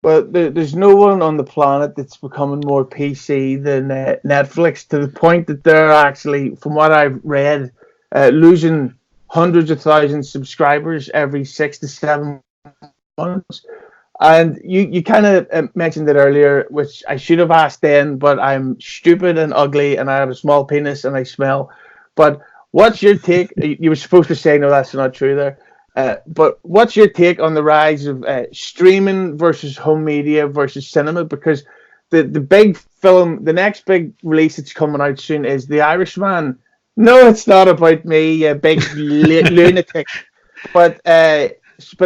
But there's no one on the planet that's becoming more PC than Netflix, to the point that they're actually, from what I've read, losing hundreds of thousands of subscribers every 6 to 7 months. And you kind of mentioned it earlier, which I should have asked then, but I'm stupid and ugly and I have a small penis and I smell. But what's your take? You were supposed to say, no, that's not true there. But what's your take on the rise of streaming versus home media versus cinema? Because the big film, the next big release that's coming out soon is The Irishman. No, it's not about me, you big lunatic. But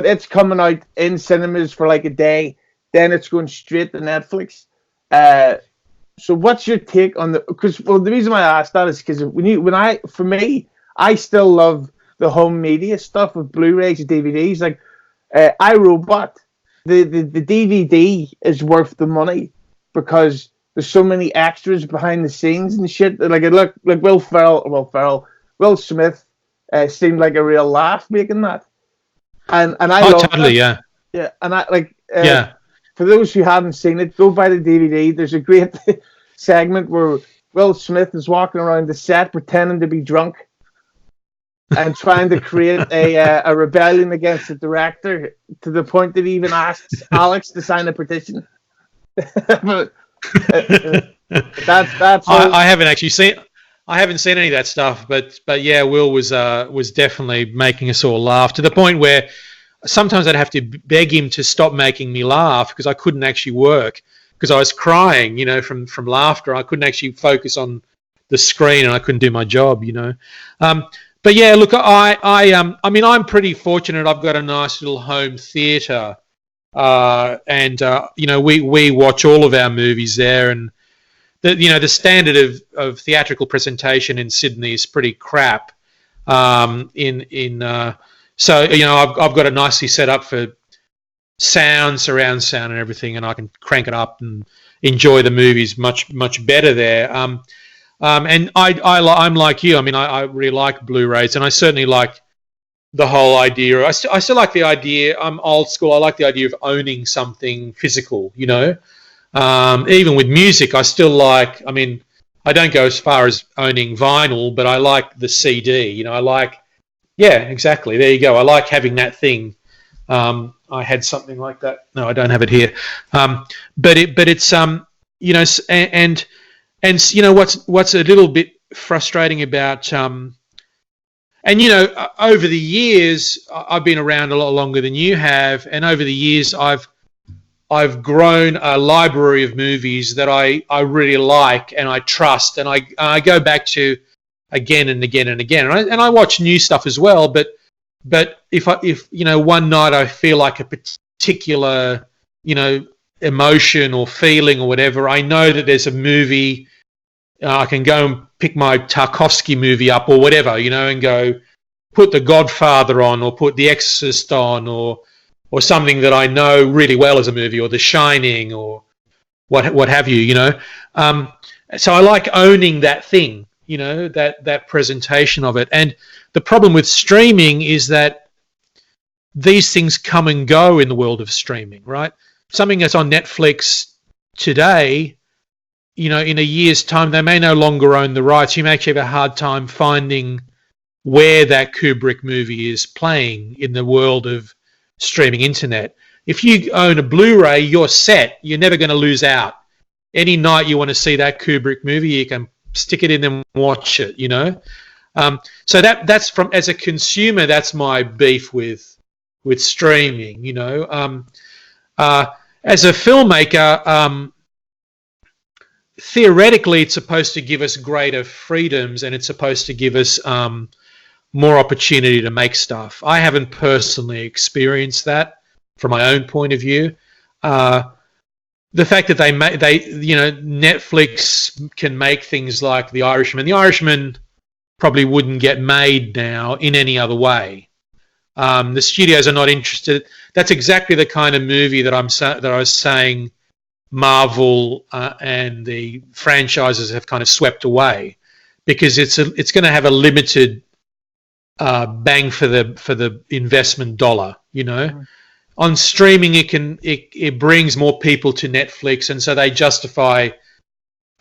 it's coming out in cinemas for like a day. Then it's going straight to Netflix. So what's your take on the? Because the reason why I asked that is because for me, I still love the home media stuff with Blu-rays and DVDs. Like iRobot, the DVD is worth the money because there's so many extras behind the scenes and shit. Like it looked like Will Smith seemed like a real laugh making that. And I love totally, that. Yeah, and I like for those who haven't seen it, go buy the DVD. There's a great segment where Will Smith is walking around the set pretending to be drunk and trying to create a rebellion against the director, to the point that he even asks Alex to sign a petition. But, that's I haven't actually seen. I haven't seen any of that stuff, but yeah, Will was definitely making us all laugh, to the point where sometimes I'd have to beg him to stop making me laugh because I couldn't actually work because I was crying, from laughter. I couldn't actually focus on the screen and I couldn't do my job, But yeah, look, I mean, I'm pretty fortunate. I've got a nice little home theatre, and we watch all of our movies there, and the standard of theatrical presentation in Sydney is pretty crap. So I've got it nicely set up for surround sound and everything, and I can crank it up and enjoy the movies much better there. And I'm like you. I mean, I really like Blu-rays, and I certainly like the whole idea. I still like the idea. I'm old school. I like the idea of owning something physical. Even with music, I still like. I mean, I don't go as far as owning vinyl, but I like the CD. I like. Yeah, exactly. There you go. I like having that thing. I had something like that. No, I don't have it here. But it's and what's a little bit frustrating about over the years, I've been around a lot longer than you have, and over the years I've grown a library of movies that I really like and I trust, and I go back to again and again and again, and I watch new stuff as well. But if one night I feel like a particular emotion or feeling or whatever, I know that there's a movie. I can go and pick my Tarkovsky movie up or whatever, and go put The Godfather on or put The Exorcist on or something that I know really well as a movie, or The Shining or what have you, So I like owning that thing, that presentation of it. And the problem with streaming is that these things come and go in the world of streaming, right? Something that's on Netflix today, in a year's time, they may no longer own the rights. You may actually have a hard time finding where that Kubrick movie is playing in the world of streaming internet. If you own a Blu-ray, you're set. You're never going to lose out. Any night you want to see that Kubrick movie, you can stick it in and watch it, So that's from, as a consumer, that's my beef with streaming, as a filmmaker, theoretically, it's supposed to give us greater freedoms, and it's supposed to give us more opportunity to make stuff. I haven't personally experienced that from my own point of view. The fact that Netflix can make things like The Irishman. The Irishman probably wouldn't get made now in any other way. The studios are not interested. That's exactly the kind of movie that I was saying Marvel and the franchises have kind of swept away, because it's going to have a limited bang for the investment dollar. on streaming it brings more people to Netflix, and so they justify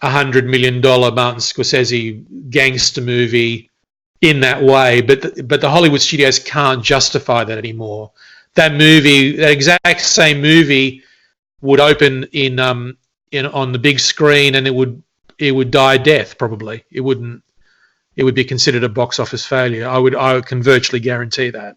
$100 million Martin Scorsese gangster movie in that way. But the Hollywood studios can't justify that anymore. That exact same movie, would open in on the big screen, and it would die a death probably. It wouldn't. It would be considered a box office failure. I can virtually guarantee that.